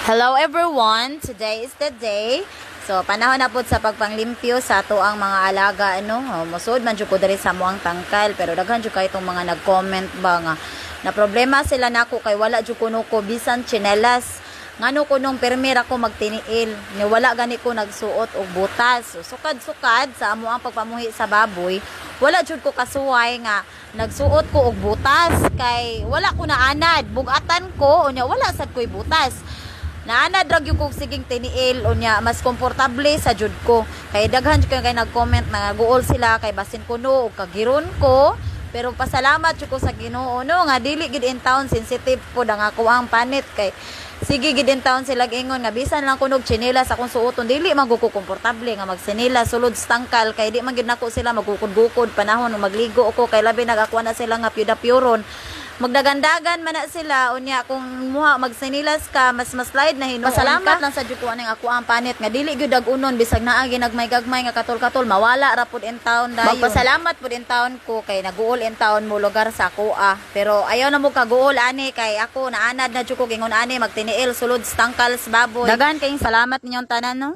Hello everyone! Today is the day. So, panahon na po sa pagpanglimpyo sa ato ang mga alaga, musod man jud ko diri sa muang tangkal, pero daghan jud kay itong mga nag-comment ba nga na problema sila nako kay wala jud kuno ko bisan tsinelas. Ngano ko nung permira ko magtiniil, ni wala gani ko nagsuot og butas. So, sukad-sukad sa amo ang pagpamuhi sa baboy, wala jud ko kasuway nga nagsuot ko og butas kay wala ko naanad, bugatan ko unya wala sad ko'y butas. Naana drag yung kong siging tiniil o niya mas komportable sa jud ko kay daghan jud kay nag-comment na guol sila kay basin kuno o kagiron ko, pero pasalamat jud ko sa Ginoo nga dili gid in town sensitive po ang ako ang panit kay sige gid in town sila ingon nga bisan lang kunog tsinelas akong suoton dili maguko komportable nga magsinila sulod stangkal kay di man gid nako sila magukod-gukod panahon magligo ako kay labi nagakuha na sila nga pyuda-pyuron magdagandagan man na sila unya kung muha magsinilas ka mas slide na hinuon pasalamat lang sa jud ko aning ako ang panit nga dili gyud dag-unon bisag naa ginagmay-gagmay nga katol-katol mawala ra pud in town dayon magpasalamat pud in town ko kay naguol in town mo lugar sa kuha pero ayaw na mo kaguol ani kay ako naanad na jud ko gingon ani magtiniil sulod stangkals baboy daghan kayong salamat ninyong tanan no.